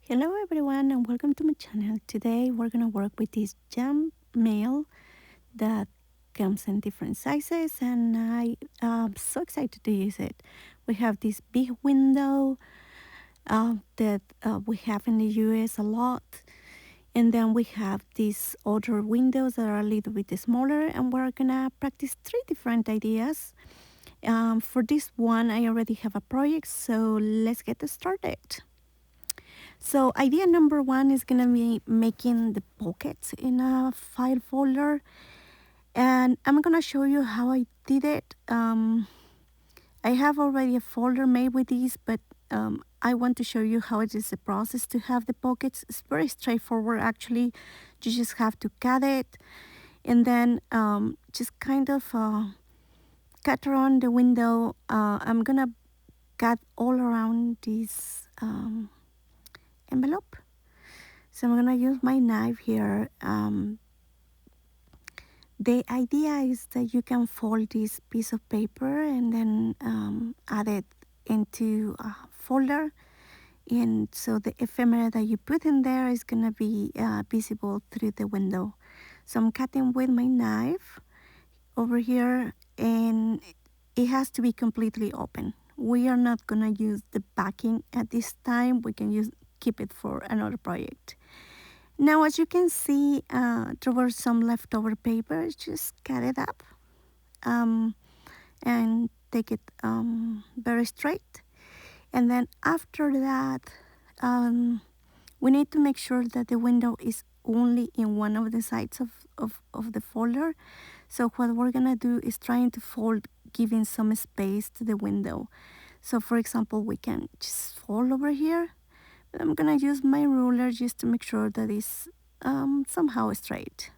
Hello everyone and welcome to my channel. Today we're gonna work with this jam mail that comes in different sizes and I am so excited to use it. We have this big window that we have in the US a lot, and then we have these other windows that are a little bit smaller, and we're gonna practice three different ideas. For this one I already have a project, so let's get started. So idea number one is gonna be making the pockets in a file folder, and I'm gonna show you how I did it. I have already a folder made with these, but I want to show you how it is the process to have the pockets. It's very straightforward actually. You just have to cut it and then just kind of cut around the window. I'm gonna cut all around this envelope. So I'm gonna use my knife here. The idea is that you can fold this piece of paper and then add it into a folder, and so the ephemera that you put in there is gonna be visible through the window. So I'm cutting with my knife over here, and it has to be completely open. We are not gonna use the backing at this time. We can keep it for another project. Now, as you can see, there were some leftover paper. Just cut it up and take it very straight. And then after that, we need to make sure that the window is only in one of the sides of the folder. So what we're gonna do is trying to fold, giving some space to the window. So for example, we can just fold over here. I'm gonna use my ruler just to make sure that it's somehow straight.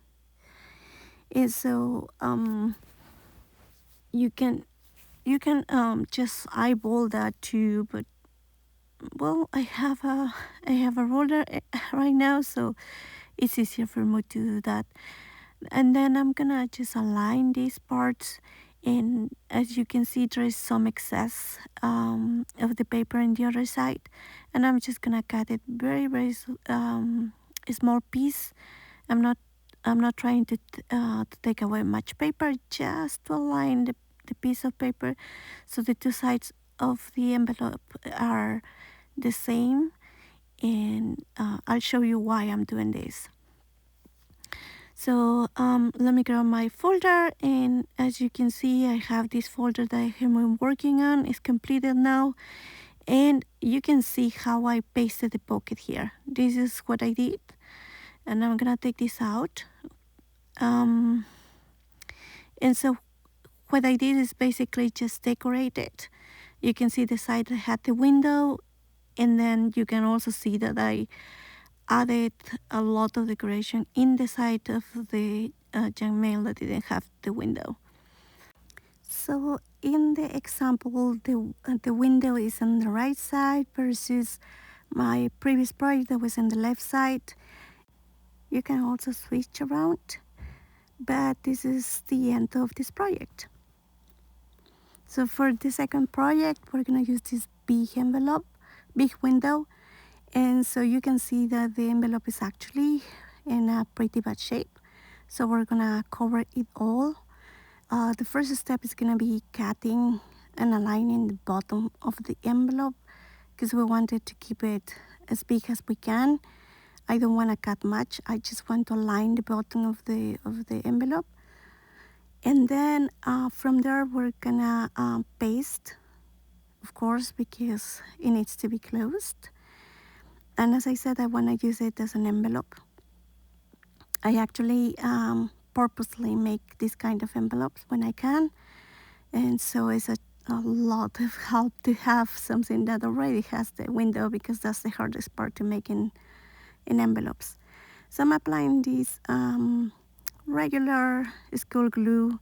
And so you can just eyeball that too, but well, I have a ruler right now, so it's easier for me to do that. And then I'm gonna just align these parts, and as you can see, there is some excess of the paper on the other side, and I'm just gonna cut it very small piece. I'm not trying to take away much paper, just to align the piece of paper so the two sides of the envelope are the same, and I'll show you why I'm doing this. So let me grab my folder, and as you can see, I have this folder that I have been working on. It's completed now, and you can see how I pasted the pocket here. This is what I did, and I'm gonna take this out. And so what I did is basically just decorate it. You can see the side that had the window, and then you can also see that I added a lot of decoration in the side of the junk mail that didn't have the window. So in the example, the window is on the right side versus my previous project that was on the left side. You can also switch around, but this is the end of this project. So for the second project, we're gonna use this big envelope, big window, and so you can see that the envelope is actually in a pretty bad shape. So we're gonna cover it all. The first step is gonna be cutting and aligning the bottom of the envelope because we wanted to keep it as big as we can. I don't want to cut much. I just want to align the bottom of the envelope, and then from there we're gonna paste, of course, because it needs to be closed. And as I said, I want to use it as an envelope. I actually purposely make this kind of envelopes when I can, and so it's a lot of help to have something that already has the window, because that's the hardest part to make in envelopes. So I'm applying this regular school glue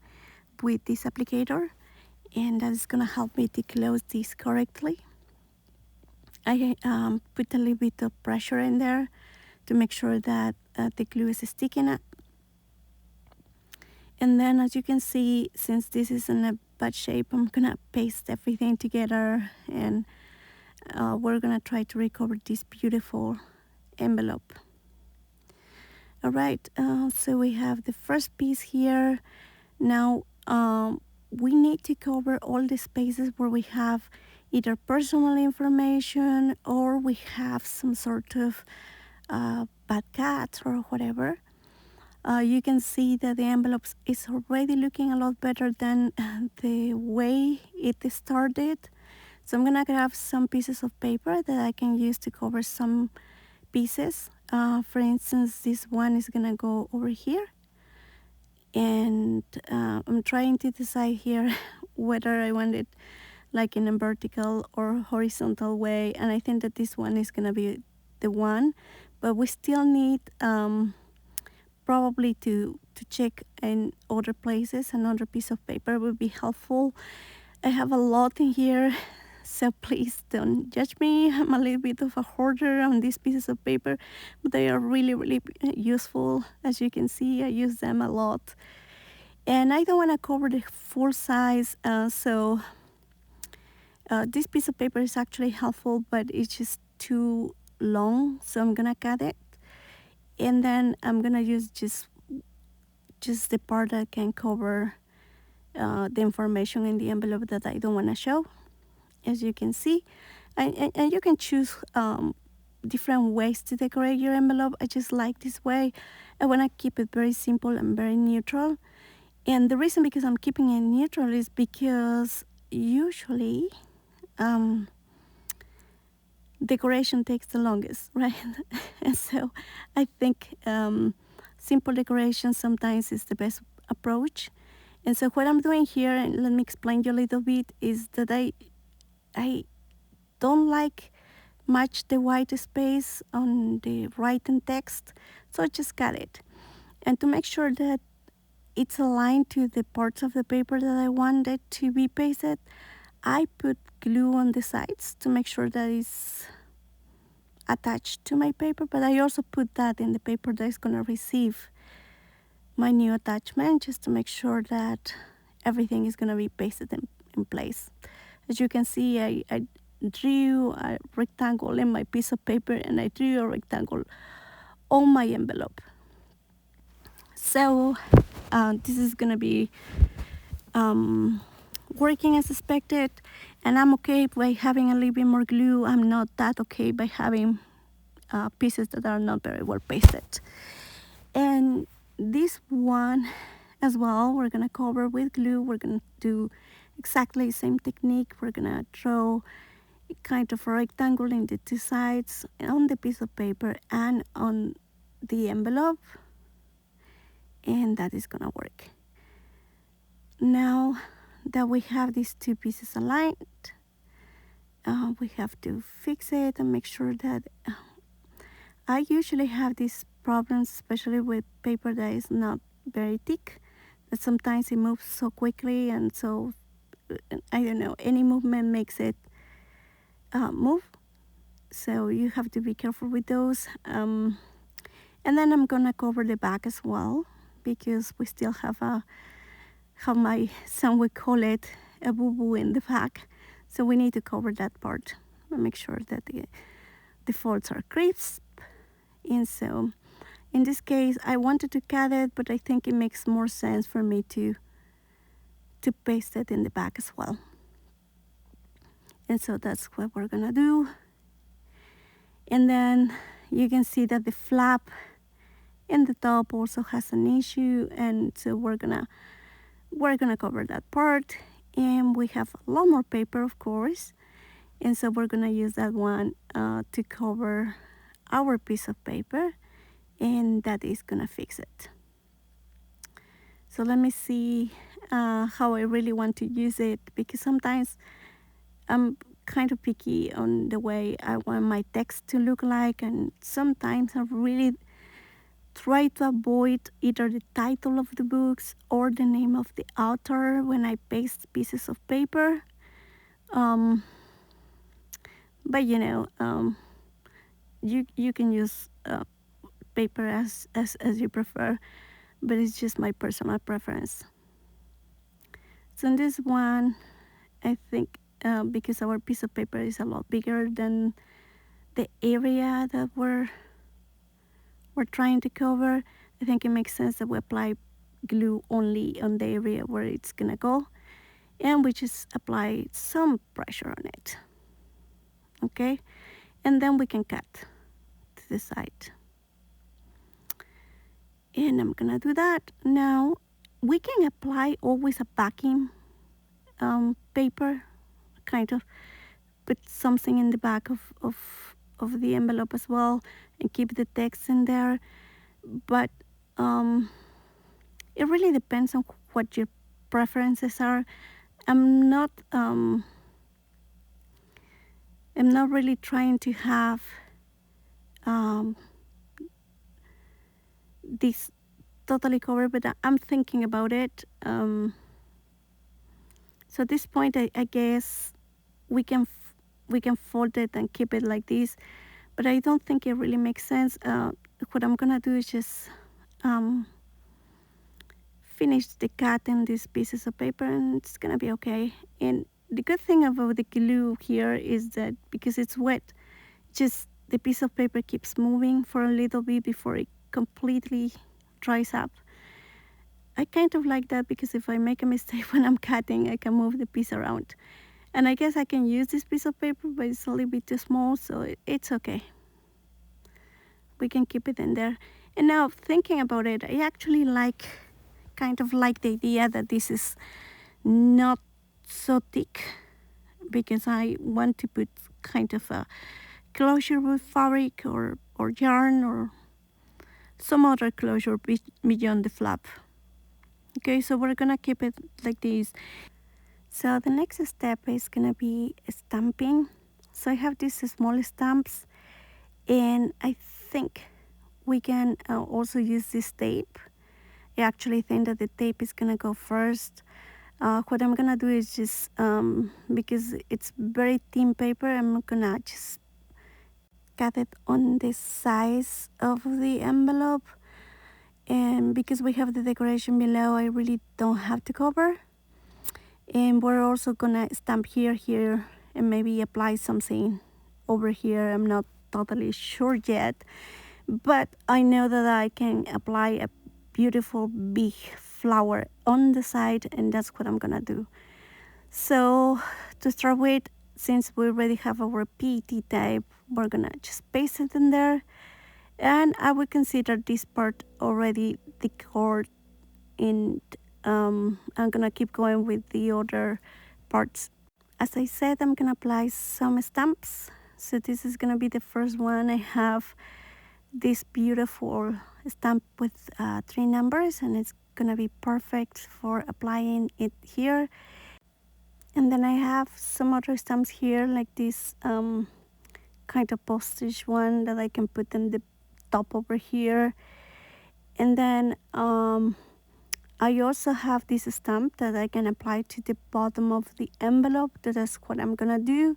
with this applicator, and that's gonna help me to close this correctly. I put a little bit of pressure in there to make sure that the glue is sticking up. And then, as you can see, since this is in a bad shape, I'm gonna paste everything together, and we're gonna try to recover this beautiful envelope. All right, so we have the first piece here. Now we need to cover all the spaces where we have either personal information or we have some sort of bad cats or whatever. You can see that the envelope is already looking a lot better than the way it started. So I'm gonna grab some pieces of paper that I can use to cover some pieces. For instance, this one is gonna go over here. And I'm trying to decide here whether I want it like in a vertical or horizontal way. And I think that this one is gonna be the one, but we still need probably to check in other places. Another piece of paper would be helpful. I have a lot in here, so please don't judge me. I'm a little bit of a hoarder on these pieces of paper, but they are really, really useful. As you can see, I use them a lot. And I don't want to cover the full size, so this piece of paper is actually helpful, but it's just too long, so I'm gonna cut it. And then I'm gonna use just the part that can cover the information in the envelope that I don't want to show, as you can see. And you can choose different ways to decorate your envelope. I just like this way. I want to keep it very simple and very neutral. And the reason because I'm keeping it neutral is because usually decoration takes the longest, right? And so I think simple decoration sometimes is the best approach. And so what I'm doing here, and let me explain you a little bit, is that I don't like much the white space on the written text, so I just cut it. And to make sure that it's aligned to the parts of the paper that I wanted to be pasted, I put glue on the sides to make sure that it's attached to my paper, but I also put that in the paper that is going to receive my new attachment, just to make sure that everything is going to be pasted in place. As you can see, I drew a rectangle in my piece of paper and I drew a rectangle on my envelope. So this is going to be working as expected, and I'm okay by having a little bit more glue. I'm not that okay by having pieces that are not very well pasted. And this one as well, we're gonna cover with glue. We're gonna do exactly the same technique. We're gonna draw kind of a rectangle in the two sides on the piece of paper and on the envelope, and that is gonna work. Now that we have these two pieces aligned, we have to fix it and make sure that I usually have these problems, especially with paper that is not very thick, that sometimes it moves so quickly, and so I don't know, any movement makes it move. So you have to be careful with those. And then I'm gonna cover the back as well, because we still have how my son would call it, a boo-boo in the back. So we need to cover that part and make sure that the folds are crisp. And so in this case, I wanted to cut it, but I think it makes more sense for me to paste it in the back as well. And so that's what we're gonna do. And then you can see that the flap in the top also has an issue, and so we're gonna cover that part. And we have a lot more paper, of course, and so we're gonna use that one to cover our piece of paper, and that is gonna fix it. So let me see how I really want to use it, because sometimes I'm kind of picky on the way I want my text to look like, and sometimes I really try to avoid either the title of the books or the name of the author when I paste pieces of paper. But you know, you can use paper as you prefer, but it's just my personal preference. So in this one, I think because our piece of paper is a lot bigger than the area that we're we're trying to cover, I think it makes sense that we apply glue only on the area where it's gonna go, and we just apply some pressure on it. Okay, and then we can cut to the side. And I'm gonna do that. Now we can apply always a backing paper, kind of put something in the back of the envelope as well and keep the text in there. But it really depends on what your preferences are. I'm not really trying to have this totally covered, but I'm thinking about it. So at this point, I guess we can fold it and keep it like this, but I don't think it really makes sense. What I'm gonna do is just finish the cut in these pieces of paper, and it's gonna be okay. And the good thing about the glue here is that because it's wet, just the piece of paper keeps moving for a little bit before it completely dries up. I kind of like that because if I make a mistake when I'm cutting, I can move the piece around. And I guess I can use this piece of paper, but it's a little bit too small, so it's okay. We can keep it in there. And now thinking about it, I actually kind of like the idea that this is not so thick, because I want to put kind of a closure with fabric or yarn or some other closure beyond the flap. Okay, so we're gonna keep it like this. So the next step is gonna be stamping. So I have these small stamps, and I think we can also use this tape. I actually think that the tape is gonna go first. What I'm gonna do is just, because it's very thin paper, I'm gonna just cut it on the size of the envelope. And because we have the decoration below, I really don't have to cover. And we're also gonna stamp here, and maybe apply something over here. I'm not totally sure yet, but I know that I can apply a beautiful big flower on the side, and that's what I'm gonna do. So to start with, since we already have our PET tape, we're gonna just paste it in there, and I would consider this part already decored, and I'm gonna keep going with the other parts. As I said, I'm gonna apply some stamps. So this is gonna be the first one. I have this beautiful stamp with 3 numbers, and it's gonna be perfect for applying it here. And then I have some other stamps here, like this kind of postage one that I can put in the top over here. And then I also have this stamp that I can apply to the bottom of the envelope. That's what I'm gonna do.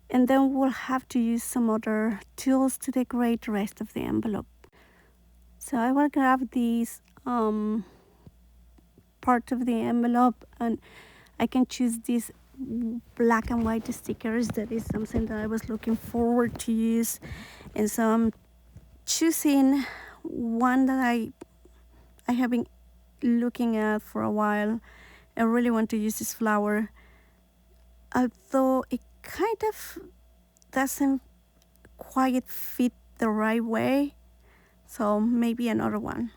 And then we'll have to use some other tools to decorate the rest of the envelope. So I will grab these part of the envelope, and I can choose these black and white stickers. That is something that I was looking forward to use. And so I'm choosing one that I have been looking at for a while. I really want to use this flower, although it kind of doesn't quite fit the right way, so maybe another one.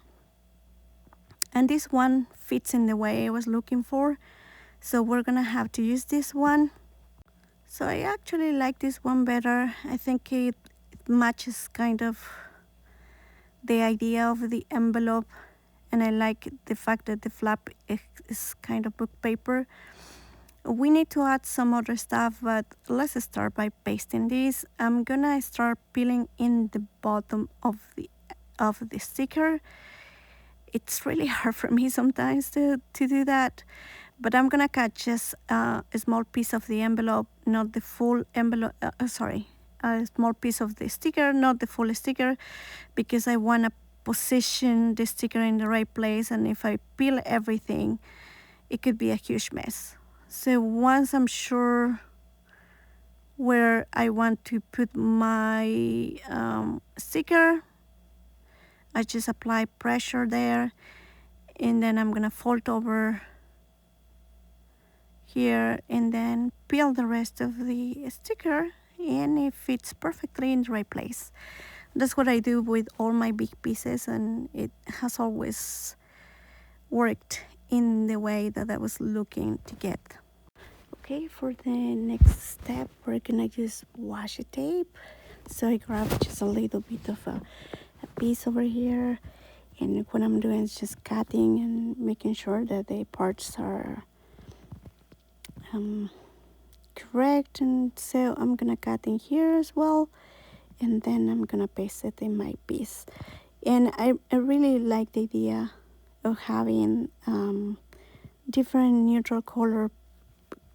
And this one fits in the way I was looking for, so we're gonna have to use this one. So I actually like this one better. I think it matches kind of the idea of the envelope, and I like the fact that the flap is kind of book paper. We need to add some other stuff, but let's start by pasting this. I'm gonna start peeling in the bottom of the sticker. It's really hard for me sometimes to do that, but I'm gonna cut just a small piece of the envelope, not the full envelope, a small piece of the sticker, not the full sticker, because I wanna position the sticker in the right place, and if I peel everything, it could be a huge mess. So once I'm sure where I want to put my sticker, I just apply pressure there, and then I'm gonna fold over here and then peel the rest of the sticker, and it fits perfectly in the right place. That's what I do with all my big pieces, and it has always worked in the way that I was looking to get. Okay, for the next step, we're gonna use washi tape. So I grab just a little bit of a piece over here, and what I'm doing is just cutting and making sure that the parts are correct. And so I'm gonna cut in here as well, and then I'm gonna paste it in my piece. And I really like the idea of having different neutral color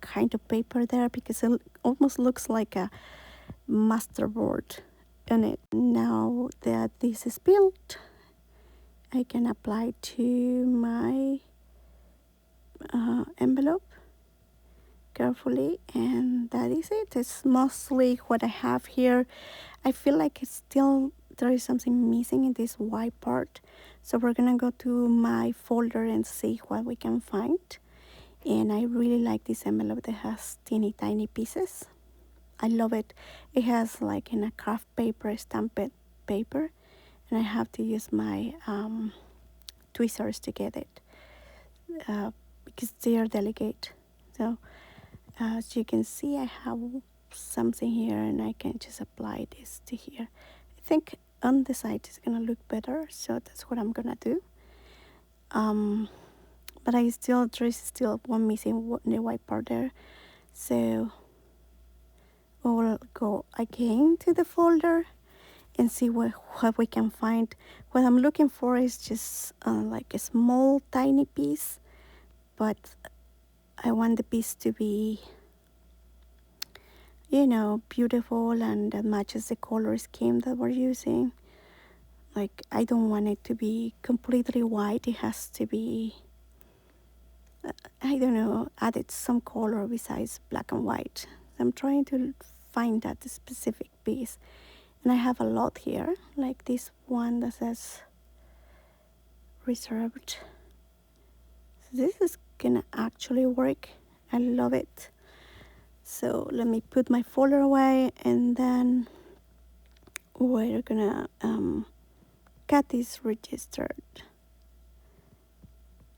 kind of paper there, because it almost looks like a masterboard on it. Now that this is built, I can apply to my envelope carefully, and that is it. It's mostly what I have here. I feel like it's still there is something missing in this white part, so we're gonna go to my folder and see what we can find. And I really like this envelope that has teeny tiny pieces. I love it. It has like in a craft paper, stamped paper, and I have to use my tweezers to get it because they are delicate. So as you can see, I have something here, and I can just apply this to here. I think on the side it's gonna look better, so that's what I'm gonna do. But there is still one missing, the white part there, so we will go again to the folder and see what we can find. What I'm looking for is just like a small tiny piece, but I want the piece to be, beautiful, and that matches the color scheme that we're using. Like, I don't want it to be completely white. It has to be, I don't know, added some color besides black and white. I'm trying to find that specific piece, and I have a lot here, like this one that says reserved. So this is gonna actually work. I love it. So let me put my folder away, and then we're gonna cut this registered.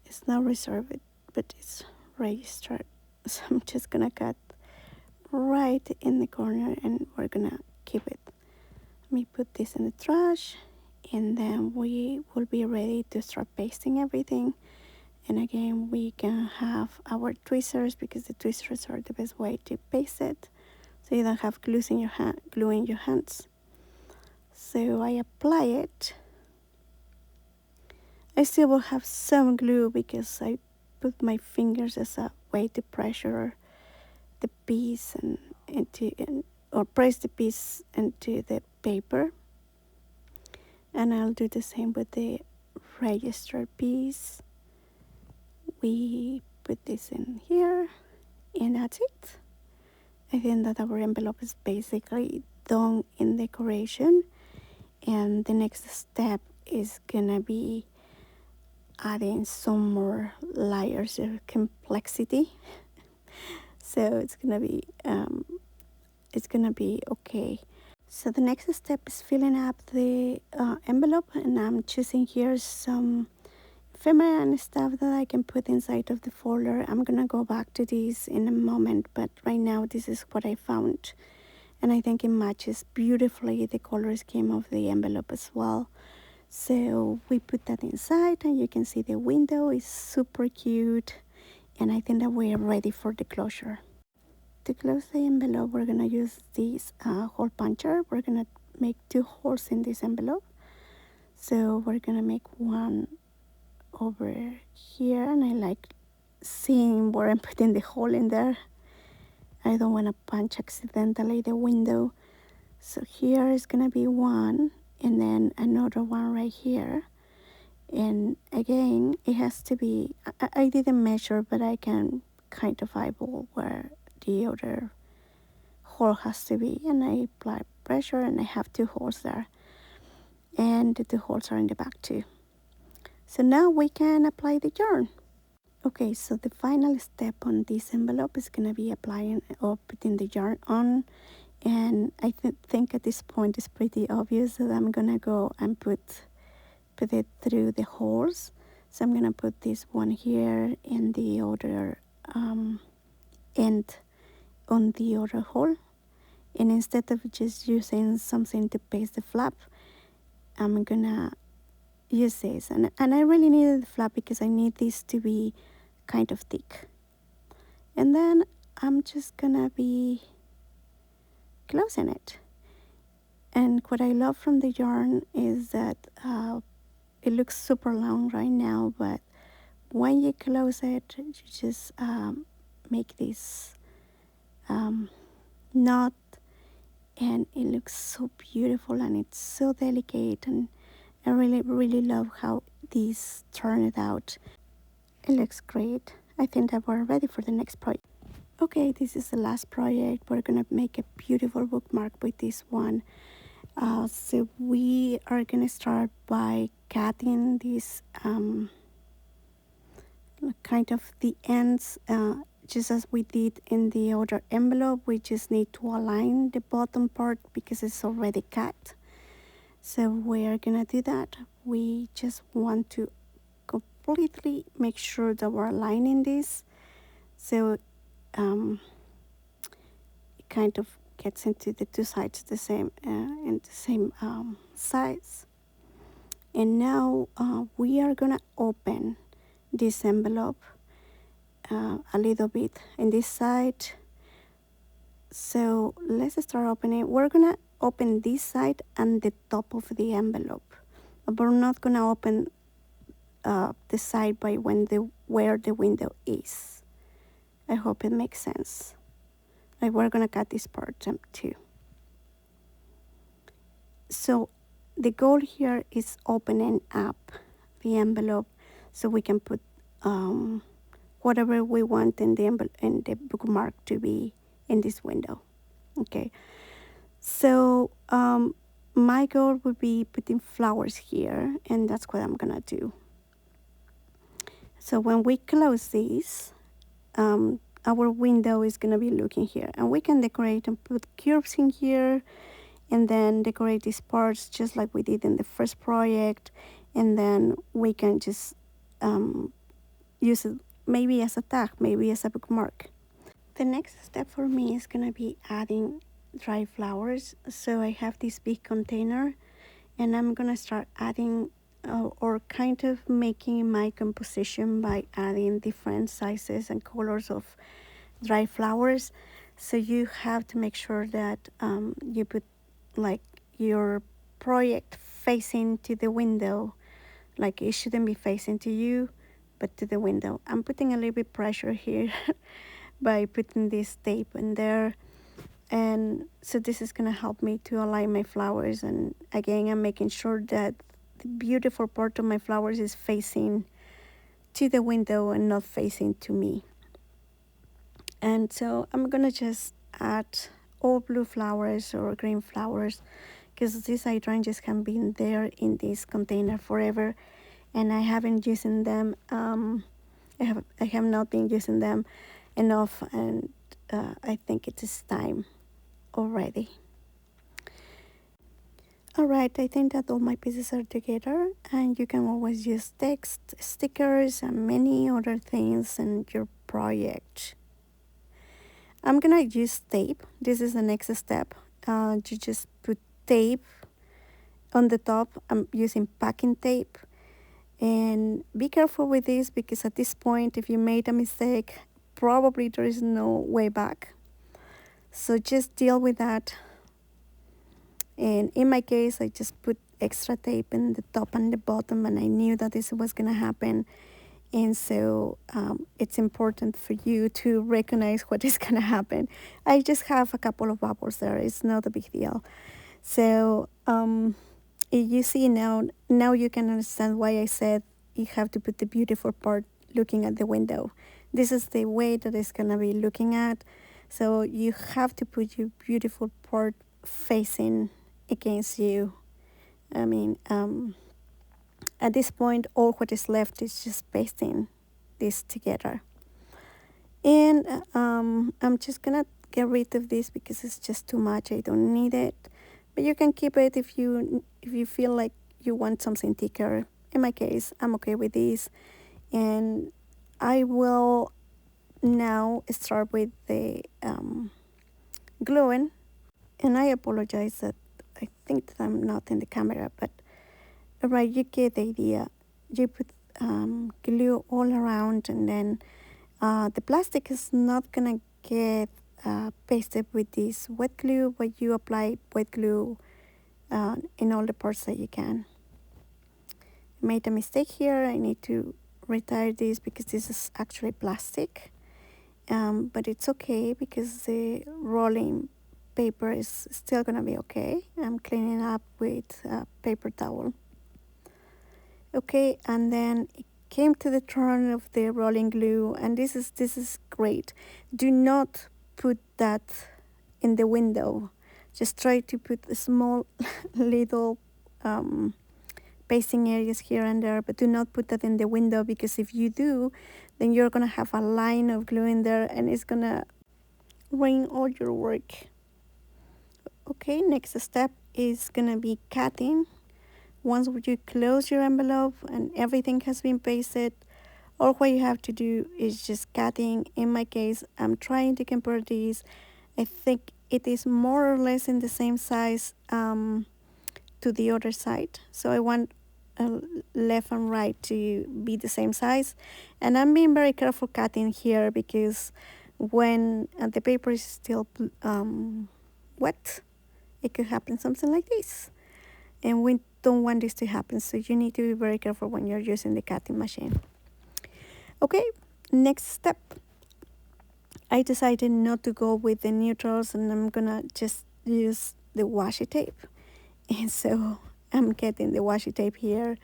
It's not reserved, but it's registered. So I'm just gonna cut right in the corner, and we're gonna keep it. Let me put this in the trash, and then we will be ready to start pasting everything. And again, we can have our tweezers, because the tweezers are the best way to paste it, so you don't have glue in your hands. So I apply it. I still will have some glue because I put my fingers as a way to pressure the piece or press the piece into the paper. And I'll do the same with the registered piece. We put this in here, and that's it. I think that our envelope is basically done in decoration, and the next step is gonna be adding some more layers of complexity. So it's gonna be okay. So the next step is filling up the envelope, and I'm choosing here some ephemera and stuff that I can put inside of the folder. I'm gonna go back to this in a moment, but right now this is what I found, and I think it matches beautifully the color scheme of the envelope as well. So we put that inside, and you can see the window is super cute, and I think that we are ready for the closure. To close the envelope, we're gonna use this hole puncher. We're gonna make 2 holes in this envelope. So we're gonna make one over here, and I like seeing where I'm putting the hole in there. I don't want to punch accidentally the window. So here is gonna be one, and then another one right here. And again, it has to be, I didn't measure, but I can kind of eyeball where the other hole has to be, and I apply pressure, and I have 2 holes there. and the holes are in the back too. So now we can apply the yarn. Okay, so the final step on this envelope is going to be applying or putting the yarn on, and I think at this point it's pretty obvious that I'm going to go and put it through the holes. So I'm going to put this one here and the other end on the other hole, and instead of just using something to paste the flap, I'm going to use this, and I really needed the flap because I need this to be kind of thick. And then I'm just gonna be closing it. And what I love from the yarn is that it looks super long right now, but when you close it, you just make this knot, and it looks so beautiful and it's so delicate, and I really love how these turned out. It looks great. I think that we're ready for the next project. Okay, this is the last project. We're gonna make a beautiful bookmark with this one. So we are gonna start by cutting this kind of the ends, just as we did in the other envelope. We just need to align the bottom part because it's already cut. So we are gonna do that. We just want to completely make sure that we're aligning this, so it kind of gets into the two sides the same in the same size. And now we are gonna open this envelope a little bit in this side. So let's start opening. We're gonna open this side and the top of the envelope, but we're not gonna open the side by where the window is. I hope it makes sense. Like, we're gonna cut this part too. So the goal here is opening up the envelope so we can put whatever we want in the bookmark to be in this window. Okay, so my goal would be putting flowers here, and that's what I'm gonna do. So when we close this, our window is gonna be looking here, and we can decorate and put curves in here, and then decorate these parts just like we did in the first project, and then we can just use it maybe as a tag, maybe as a bookmark. The next step for me is gonna be adding dry flowers. So I have this big container, and I'm gonna start adding or kind of making my composition by adding different sizes and colors of dry flowers. So you have to make sure that you put like your project facing to the window. Like, it shouldn't be facing to you, but to the window. I'm putting a little bit pressure here by putting this tape in there, and so this is gonna help me to align my flowers. And again, I'm making sure that the beautiful part of my flowers is facing to the window and not facing to me. And so I'm gonna just add all blue flowers or green flowers, because these hydrangeas can be in there in this container forever, and I haven't using them. I have not been using them enough, and I think it is time already. Alright, I think that all my pieces are together, and you can always use text, stickers, and many other things in your project. I'm gonna use tape. This is the next step. You just put tape on the top. I'm using packing tape, and be careful with this, because at this point, if you made a mistake, probably there is no way back. So just deal with that. And in my case, I just put extra tape in the top and the bottom, and I knew that this was gonna happen. And so it's important for you to recognize what is gonna happen. I just have a couple of bubbles there. It's not a big deal. So you see now you can understand why I said you have to put the beautiful part looking at the window. This is the way that it's gonna be looking at. So you have to put your beautiful part facing against you. I mean, at this point, all what is left is just pasting this together. And I'm just gonna get rid of this because it's just too much. I don't need it. But you can keep it if you feel like you want something thicker. In my case, I'm okay with this. And I will now start with the gluing. And I apologize that I think that I'm not in the camera, but right, you get the idea. You put glue all around, and then the plastic is not gonna get pasted with this wet glue, but you apply wet glue in all the parts that you can. I made a mistake here. I need to retire this because this is actually plastic, but it's okay because the rolling paper is still gonna be okay. I'm cleaning up with a paper towel. Okay, and then it came to the turn of the rolling glue, and this is great. Do not put that in the window. Just try to put a small little pasting areas here and there, but do not put that in the window, because if you do, then you're gonna have a line of glue in there and it's gonna ruin all your work. Okay, next step is gonna be cutting. Once you close your envelope and everything has been pasted, all what you have to do is just cutting. In my case, I'm trying to compare these. I think it is more or less in the same size to the other side. So I want left and right to be the same size. And I'm being very careful cutting here because when the paper is still wet, it could happen something like this. And we don't want this to happen, so you need to be very careful when you're using the cutting machine. Okay, next step. I decided not to go with the neutrals, and I'm gonna just use the washi tape. And so I'm getting the washi tape here,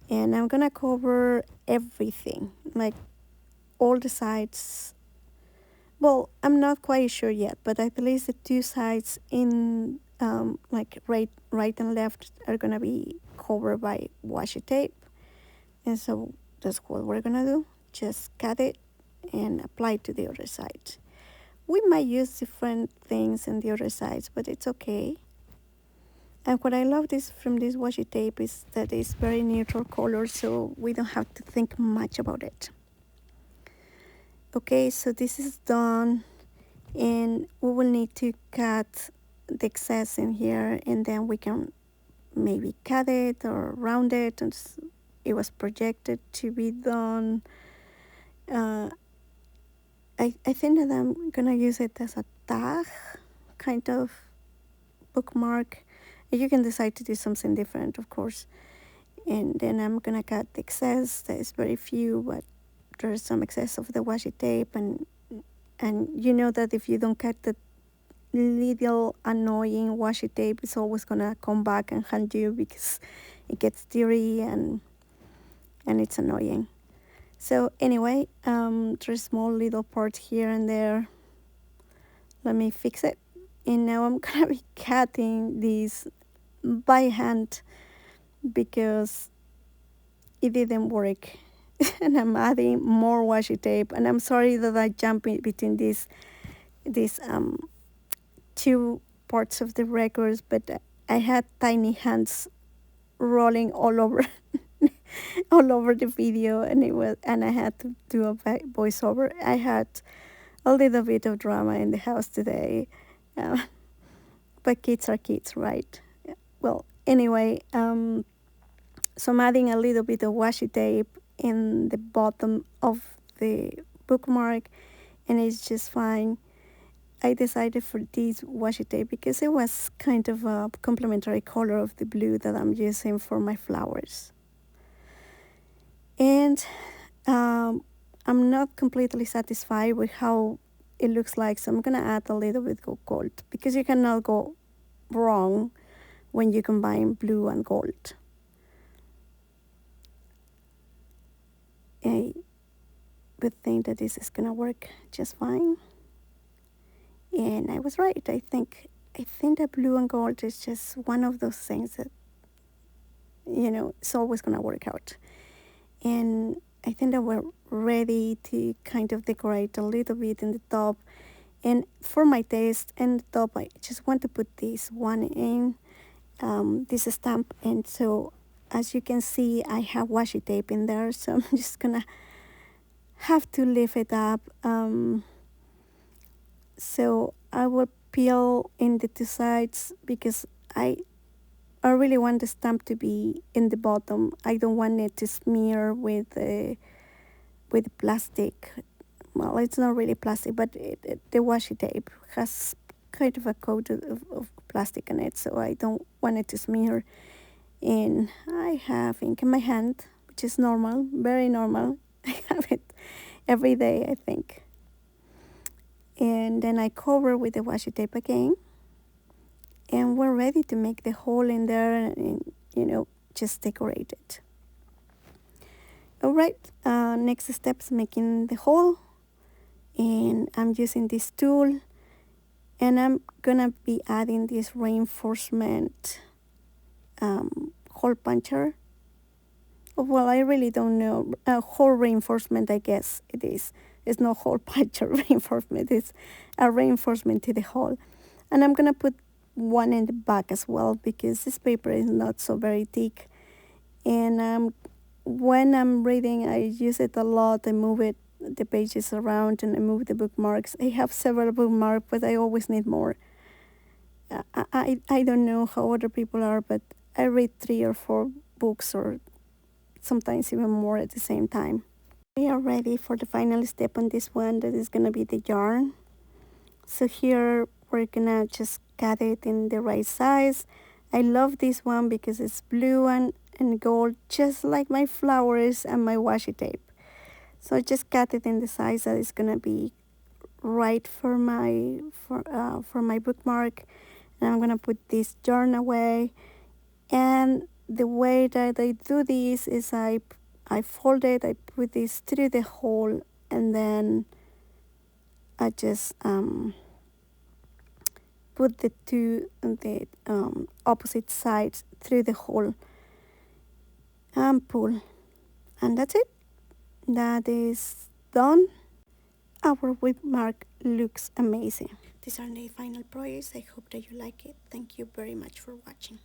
and I'm gonna cover everything, like all the sides. Well, I'm not quite sure yet, but at least the two sides in like right and left are gonna be covered by washi tape. And so that's what we're gonna do. Just cut it and apply it to the other side. We might use different things in the other sides, but it's okay. And what I love from this washi tape is that it's very neutral color, so we don't have to think much about it. Okay, so this is done, and we will need to cut the excess in here, and then we can maybe cut it or round it, and it was projected to be done. I think that I'm gonna use it as a tag, kind of bookmark. You can decide to do something different, of course. And then I'm gonna cut the excess. There's very few, but there's some excess of the washi tape, and you know that if you don't cut the little annoying washi tape, it's always gonna come back and haunt you because it gets dirty and it's annoying. So anyway, there's small little parts here and there. Let me fix it. And now I'm gonna be cutting these by hand because it didn't work. And I'm adding more washi tape. And I'm sorry that I jumped in between these two parts of the records, but I had tiny hands rolling all over all over the video, and I had to do a voiceover. I had a little bit of drama in the house today, but kids are kids, right? Well, anyway, so I'm adding a little bit of washi tape in the bottom of the bookmark, and it's just fine. I decided for this washi tape because it was kind of a complementary color of the blue that I'm using for my flowers. And I'm not completely satisfied with how it looks like, so I'm gonna add a little bit of gold because you cannot go wrong when you combine blue and gold. I would think that this is gonna work just fine. And I was right. I think that blue and gold is just one of those things that it's always gonna work out. And I think that we're ready to kind of decorate a little bit in the top. And for my taste and the top, I just want to put this one in, this stamp. And so as you can see, I have washi tape in there, so I'm just gonna have to lift it up. So I will peel in the two sides because I really want the stamp to be in the bottom. I don't want it to smear with plastic. Well, it's not really plastic, but the washi tape has kind of a coat of plastic on it, so I don't want it to smear. And I have ink in my hand, which is normal, very normal. I have it every day, I think. And then I cover with the washi tape again. And we're ready to make the hole in there and, just decorate it. All right, next step is making the hole. And I'm using this tool. And I'm gonna be adding this reinforcement hole puncher. Well, I really don't know. Hole reinforcement, I guess it is. It's not hole puncher reinforcement. It's a reinforcement to the hole. And I'm gonna put one in the back as well because this paper is not so very thick. And when I'm reading, I use it a lot. I move the pages around, and I move the bookmarks. I have several bookmarks, but I always need more. I don't know how other people are, but I read 3 or 4 books, or sometimes even more at the same time. We are ready for the final step on this one. That is gonna be the yarn. So here we're gonna just cut it in the right size. I love this one because it's blue and gold, just like my flowers and my washi tape. So I just cut it in the size that is gonna be right for my bookmark. And I'm gonna put this yarn away. And the way that I do this is I fold it, I put this through the hole, and then I just put the opposite sides through the hole and pull. And that's it. That is done. Our bookmark looks amazing. These are the final projects. I hope that you like it. Thank you very much for watching.